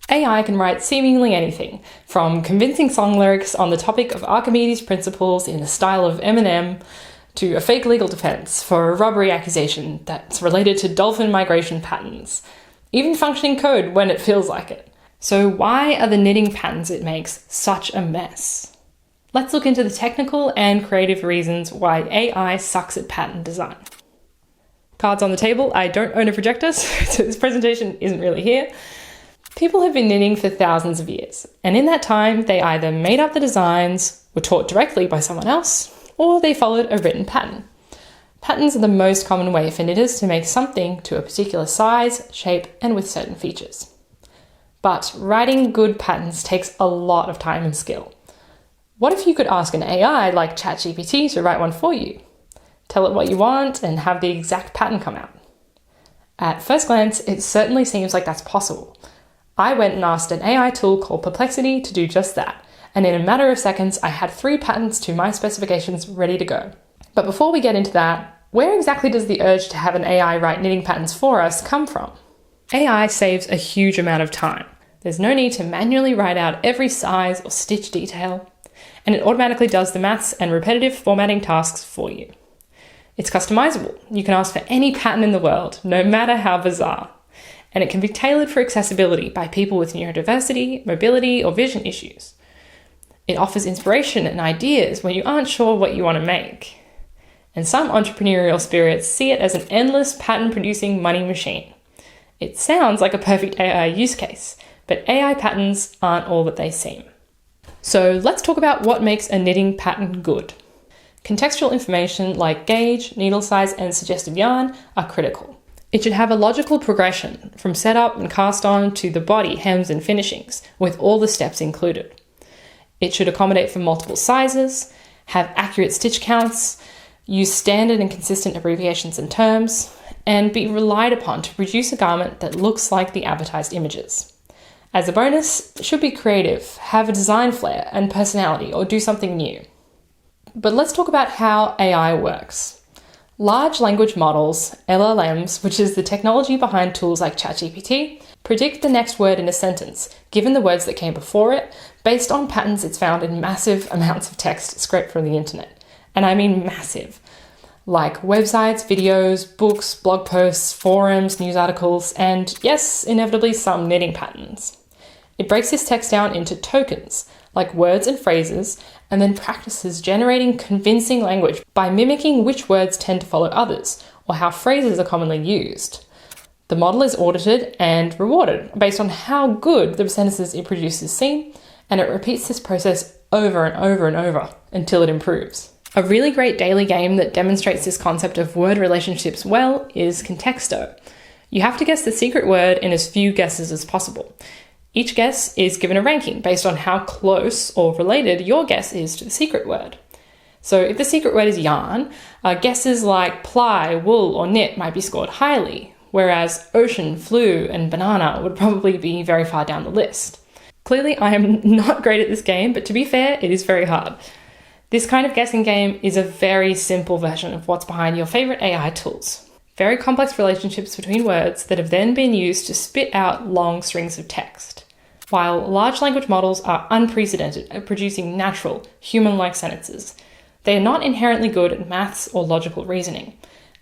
AI can write seemingly anything, from convincing song lyrics on the topic of Archimedes' principles in the style of Eminem, to a fake legal defense for a robbery accusation that's related to dolphin migration patterns, even functioning code when it feels like it. So why are the knitting patterns it makes such a mess? Let's look into the technical and creative reasons why AI sucks at pattern design. Cards on the table, I don't own a projector, so this presentation isn't really here. People have been knitting for thousands of years, and in that time they either made up the designs, were taught directly by someone else, or they followed a written pattern. Patterns are the most common way for knitters to make something to a particular size, shape, and with certain features. But writing good patterns takes a lot of time and skill. What if you could ask an AI like ChatGPT to write one for you? Tell it what you want and have the exact pattern come out. At first glance, it certainly seems like that's possible. I went and asked an AI tool called Perplexity to do just that, and in a matter of seconds, I had 3 patterns to my specifications ready to go. But before we get into that, where exactly does the urge to have an AI write knitting patterns for us come from? AI saves a huge amount of time. There's no need to manually write out every size or stitch detail, and it automatically does the maths and repetitive formatting tasks for you. It's customizable. You can ask for any pattern in the world, no matter how bizarre. And it can be tailored for accessibility by people with neurodiversity, mobility, or vision issues. It offers inspiration and ideas when you aren't sure what you want to make. And some entrepreneurial spirits see it as an endless pattern-producing money machine. It sounds like a perfect AI use case, but AI patterns aren't all that they seem. So let's talk about what makes a knitting pattern good. Contextual information like gauge, needle size, and suggested yarn are critical. It should have a logical progression from setup and cast on to the body, hems, and finishings, with all the steps included. It should accommodate for multiple sizes, have accurate stitch counts, use standard and consistent abbreviations and terms, and be relied upon to produce a garment that looks like the advertised images. As a bonus, it should be creative, have a design flair and personality, or do something new. But let's talk about how AI works. Large language models, LLMs, which is the technology behind tools like ChatGPT, predict the next word in a sentence, given the words that came before it, based on patterns it's found in massive amounts of text scraped from the internet. And I mean massive. Like websites, videos, books, blog posts, forums, news articles, and yes, inevitably some knitting patterns. It breaks this text down into tokens, like words and phrases, and then practices generating convincing language by mimicking which words tend to follow others, or how phrases are commonly used. The model is audited and rewarded based on how good the sentences it produces seem, and it repeats this process over and over and over until it improves. A really great daily game that demonstrates this concept of word relationships well is Contexto. You have to guess the secret word in as few guesses as possible. Each guess is given a ranking based on how close or related your guess is to the secret word. So if the secret word is yarn, guesses like ply, wool, or knit might be scored highly, whereas ocean, flue, and banana would probably be very far down the list. Clearly, I am not great at this game, but to be fair, it is very hard. This kind of guessing game is a very simple version of what's behind your favorite AI tools. Very complex relationships between words that have then been used to spit out long strings of text. While large language models are unprecedented at producing natural, human-like sentences, they are not inherently good at maths or logical reasoning,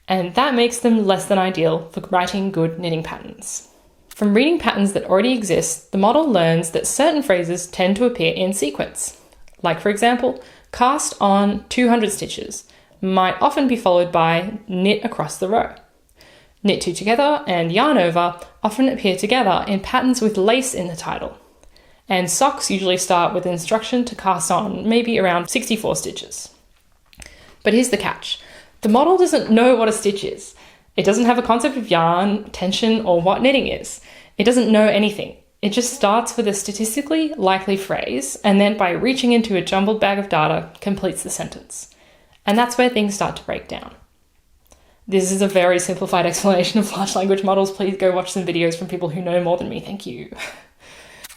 and that makes them less than ideal for writing good knitting patterns. From reading patterns that already exist, the model learns that certain phrases tend to appear in sequence. Like, for example, cast on 200 stitches might often be followed by knit across the row. Knit 2 together and yarn over often appear together in patterns with lace in the title. And socks usually start with an instruction to cast on maybe around 64 stitches. But here's the catch. The model doesn't know what a stitch is. It doesn't have a concept of yarn, tension, or what knitting is. It doesn't know anything. It just starts with a statistically likely phrase, and then by reaching into a jumbled bag of data, completes the sentence. And that's where things start to break down. This is a very simplified explanation of large language models. Please go watch some videos from people who know more than me, thank you.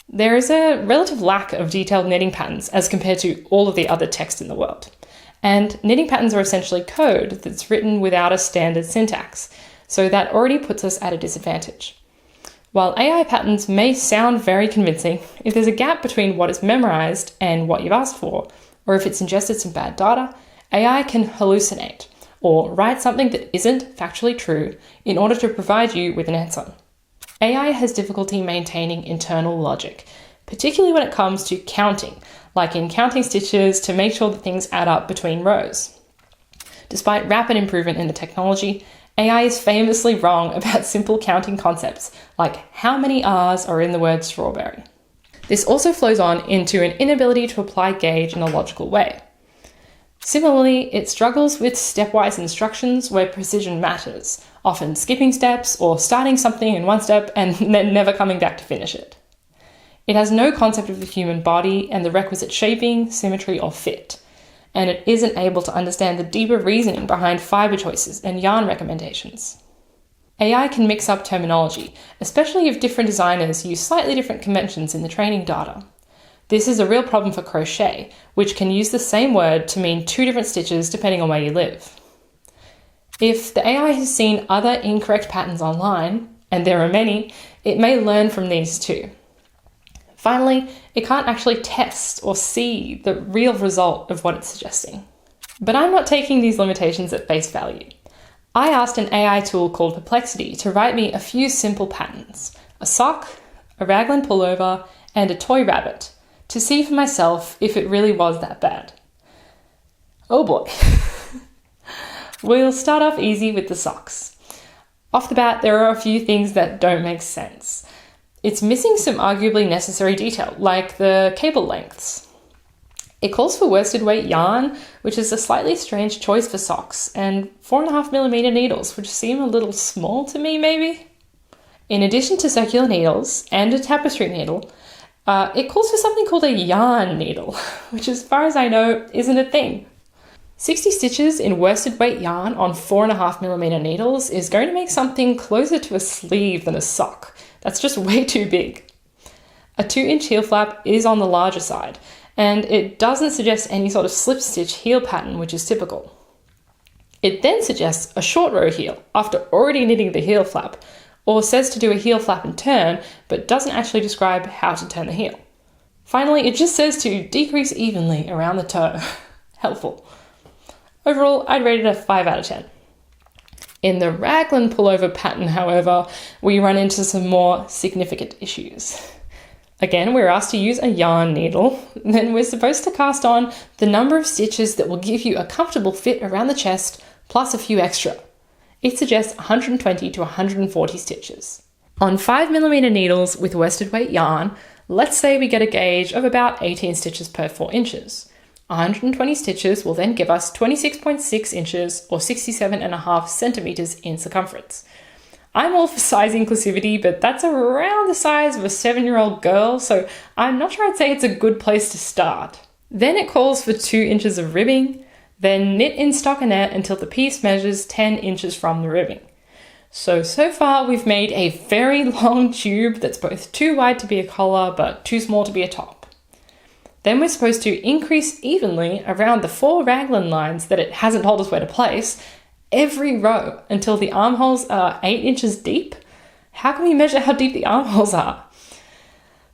There is a relative lack of detailed knitting patterns as compared to all of the other text in the world. And knitting patterns are essentially code that's written without a standard syntax, so that already puts us at a disadvantage. While AI patterns may sound very convincing, if there's a gap between what is memorized and what you've asked for, or if it's ingested some bad data, AI can hallucinate or write something that isn't factually true in order to provide you with an answer. AI has difficulty maintaining internal logic, particularly when it comes to counting, like in counting stitches to make sure that things add up between rows. Despite rapid improvement in the technology, AI is famously wrong about simple counting concepts, like how many R's are in the word strawberry. This also flows on into an inability to apply gauge in a logical way. Similarly, it struggles with stepwise instructions where precision matters, often skipping steps or starting something in one step and then never coming back to finish it. It has no concept of the human body and the requisite shaping, symmetry, or fit, and it isn't able to understand the deeper reasoning behind fiber choices and yarn recommendations. AI can mix up terminology, especially if different designers use slightly different conventions in the training data. This is a real problem for crochet, which can use the same word to mean two different stitches depending on where you live. If the AI has seen other incorrect patterns online, and there are many, it may learn from these too. Finally, it can't actually test or see the real result of what it's suggesting. But I'm not taking these limitations at face value. I asked an AI tool called Perplexity to write me a few simple patterns, a sock, a raglan pullover, and a toy rabbit, to see for myself if it really was that bad. Oh boy. We'll start off easy with the socks. Off the bat, there are a few things that don't make sense. It's missing some arguably necessary detail, like the cable lengths. It calls for worsted weight yarn, which is a slightly strange choice for socks, and 4.5mm needles, which seem a little small to me, maybe? In addition to circular needles and a tapestry needle, it calls for something called a yarn needle, which as far as I know isn't a thing. 60 stitches in worsted weight yarn on 4.5mm needles is going to make something closer to a sleeve than a sock. That's just way too big. A 2-inch heel flap is on the larger side, and it doesn't suggest any sort of slip stitch heel pattern, which is typical. It then suggests a short row heel after already knitting the heel flap, or says to do a heel flap and turn, but doesn't actually describe how to turn the heel. Finally, it just says to decrease evenly around the toe. Helpful. Overall, I'd rate it a 5 out of 10. In the raglan pullover pattern, however, we run into some more significant issues. Again, we're asked to use a yarn needle, then we're supposed to cast on the number of stitches that will give you a comfortable fit around the chest, plus a few extra. It suggests 120 to 140 stitches. On 5mm needles with worsted weight yarn, let's say we get a gauge of about 18 stitches per 4 inches. 120 stitches will then give us 26.6 inches or 67.5 centimeters in circumference. I'm all for size inclusivity, but that's around the size of a 7-year-old girl, so I'm not sure I'd say it's a good place to start. Then it calls for 2 inches of ribbing, then knit in stockinette until the piece measures 10 inches from the ribbing. So far we've made a very long tube that's both too wide to be a collar but too small to be a top. Then we're supposed to increase evenly around the 4 raglan lines that it hasn't told us where to place every row until the armholes are 8 inches deep. How can we measure how deep the armholes are?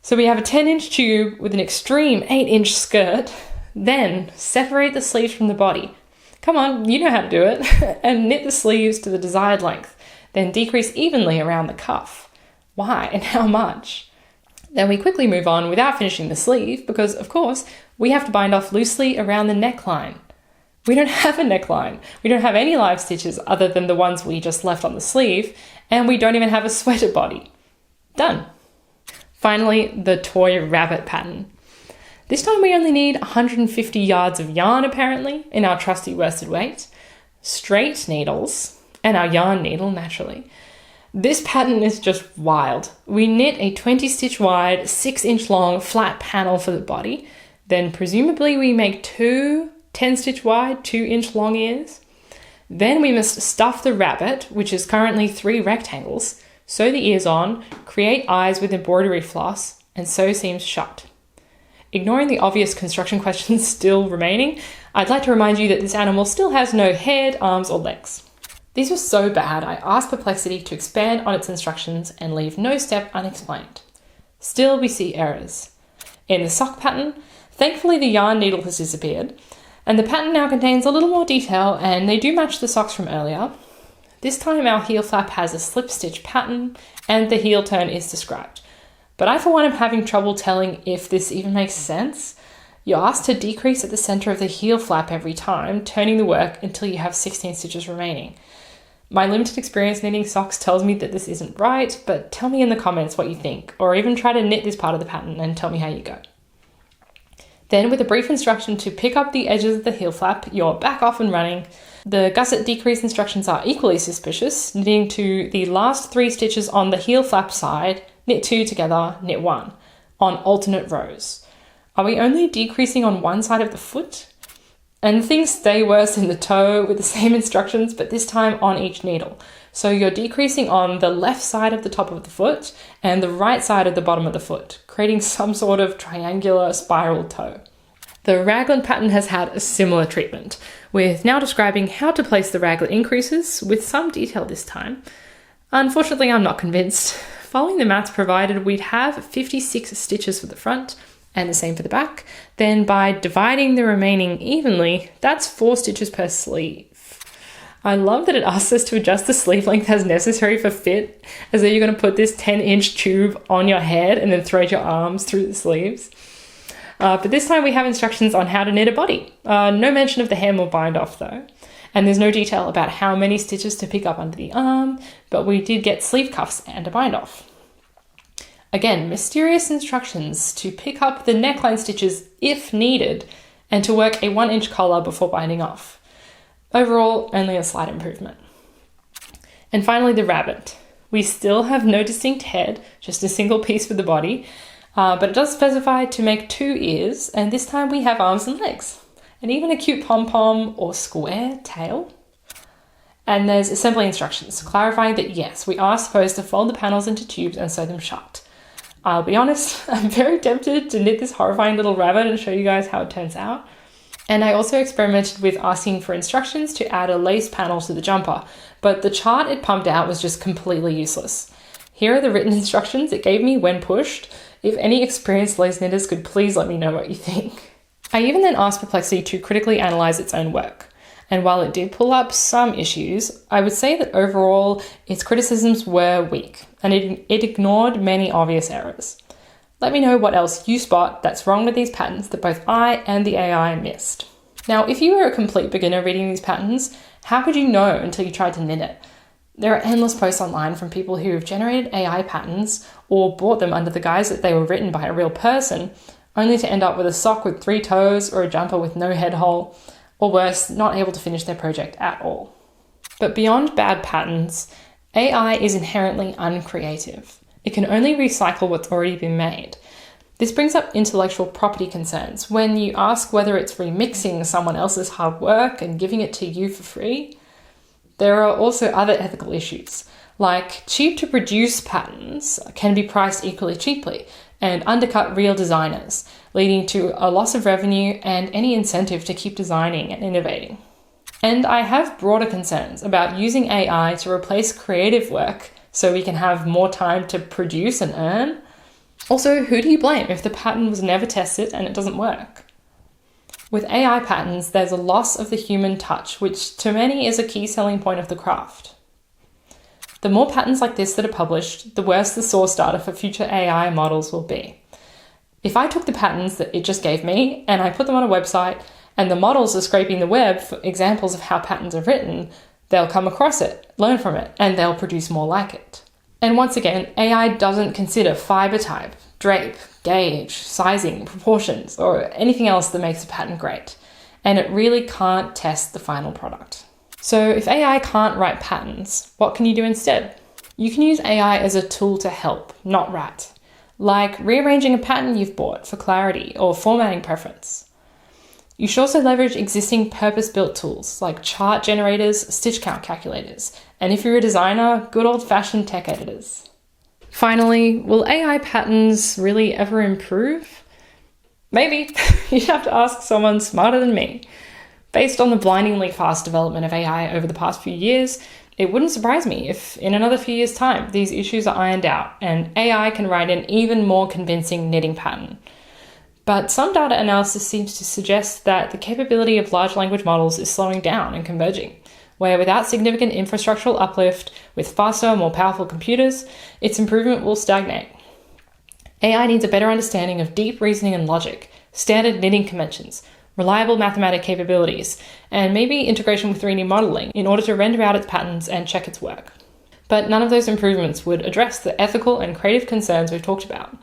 So we have a 10-inch tube with an extreme 8-inch skirt, then separate the sleeves from the body. Come on, you know how to do it. And knit the sleeves to the desired length, then decrease evenly around the cuff. Why and how much? Then we quickly move on without finishing the sleeve because, of course, we have to bind off loosely around the neckline. We don't have a neckline. We don't have any live stitches other than the ones we just left on the sleeve, and we don't even have a sweater body. Done. Finally, the toy rabbit pattern. This time we only need 150 yards of yarn, apparently, in our trusty worsted weight, straight needles, and our yarn needle, naturally. This pattern is just wild. We knit a 20-stitch wide, 6-inch long flat panel for the body. Then presumably we make 2 10-stitch wide, 2-inch long ears. Then we must stuff the rabbit, which is currently 3 rectangles, sew the ears on, create eyes with embroidery floss, and sew seams shut. Ignoring the obvious construction questions still remaining, I'd like to remind you that this animal still has no head, arms, or legs. These were so bad, I asked Perplexity to expand on its instructions and leave no step unexplained. Still, we see errors. In the sock pattern, thankfully the yarn needle has disappeared, and the pattern now contains a little more detail, and they do match the socks from earlier. This time our heel flap has a slip stitch pattern, and the heel turn is described. But I for one am having trouble telling if this even makes sense. You're asked to decrease at the centre of the heel flap every time, turning the work until you have 16 stitches remaining. My limited experience knitting socks tells me that this isn't right, but tell me in the comments what you think, or even try to knit this part of the pattern and tell me how you go. Then, with a brief instruction to pick up the edges of the heel flap, you're back off and running. The gusset decrease instructions are equally suspicious, knitting to the last 3 stitches on the heel flap side, knit 2 together, knit 1, on alternate rows. Are we only decreasing on one side of the foot? And things stay worse in the toe with the same instructions, but this time on each needle. So you're decreasing on the left side of the top of the foot and the right side of the bottom of the foot, creating some sort of triangular spiral toe. The raglan pattern has had a similar treatment, with now describing how to place the raglan increases with some detail this time. Unfortunately, I'm not convinced. Following the maths provided, we'd have 56 stitches for the front, and the same for the back. Then by dividing the remaining evenly, that's 4 stitches per sleeve. I love that it asks us to adjust the sleeve length as necessary for fit, as though you're going to put this 10-inch tube on your head and then thread your arms through the sleeves. But this time we have instructions on how to knit a body. No mention of the hem or bind off though. And there's no detail about how many stitches to pick up under the arm, but we did get sleeve cuffs and a bind off. Again, mysterious instructions to pick up the neckline stitches if needed and to work a 1-inch collar before binding off. Overall, only a slight improvement. And finally, the rabbit. We still have no distinct head, just a single piece for the body, but it does specify to make 2 ears, and this time we have arms and legs, and even a cute pom-pom or square tail. And there's assembly instructions, clarifying that yes, we are supposed to fold the panels into tubes and sew them shut. I'll be honest, I'm very tempted to knit this horrifying little rabbit and show you guys how it turns out. And I also experimented with asking for instructions to add a lace panel to the jumper, but the chart it pumped out was just completely useless. Here are the written instructions it gave me when pushed. If any experienced lace knitters could please let me know what you think. I even then asked Perplexity to critically analyse its own work. And while it did pull up some issues, I would say that overall its criticisms were weak, and it ignored many obvious errors. Let me know what else you spot that's wrong with these patterns that both I and the AI missed. Now, if you were a complete beginner reading these patterns, how could you know until you tried to knit it? There are endless posts online from people who have generated AI patterns or bought them under the guise that they were written by a real person, only to end up with a sock with 3 toes or a jumper with no head hole, or worse, not able to finish their project at all. But beyond bad patterns, AI is inherently uncreative. It can only recycle what's already been made. This brings up intellectual property concerns when you ask whether it's remixing someone else's hard work and giving it to you for free. There are also other ethical issues, like cheap to produce patterns can be priced equally cheaply and undercut real designers, leading to a loss of revenue and any incentive to keep designing and innovating. And I have broader concerns about using AI to replace creative work so we can have more time to produce and earn. Also, who do you blame if the pattern was never tested and it doesn't work? With AI patterns, there's a loss of the human touch, which to many is a key selling point of the craft. The more patterns like this that are published, the worse the source data for future AI models will be. If I took the patterns that it just gave me and I put them on a website and the models are scraping the web for examples of how patterns are written, they'll come across it, learn from it, and they'll produce more like it. And once again, AI doesn't consider fiber type, drape, gauge, sizing, proportions, or anything else that makes a pattern great. And it really can't test the final product. So if AI can't write patterns, what can you do instead? You can use AI as a tool to help, not write. Like rearranging a pattern you've bought for clarity or formatting preference. You should also leverage existing purpose-built tools like chart generators, stitch count calculators, and if you're a designer, good old-fashioned tech editors. Finally, will AI patterns really ever improve? Maybe. You'd have to ask someone smarter than me. Based on the blindingly fast development of AI over the past few years, It wouldn't surprise me if, in another few years' time, these issues are ironed out and AI can write an even more convincing knitting pattern. But some data analysis seems to suggest that the capability of large language models is slowing down and converging, where without significant infrastructural uplift, with faster, more powerful computers, its improvement will stagnate. AI needs a better understanding of deep reasoning and logic, standard knitting conventions, reliable mathematic capabilities, and maybe integration with 3D modeling in order to render out its patterns and check its work. But none of those improvements would address the ethical and creative concerns we've talked about.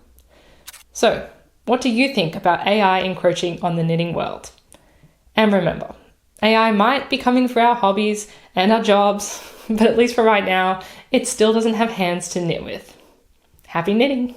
So, what do you think about AI encroaching on the knitting world? And remember, AI might be coming for our hobbies and our jobs, but at least for right now, it still doesn't have hands to knit with. Happy knitting!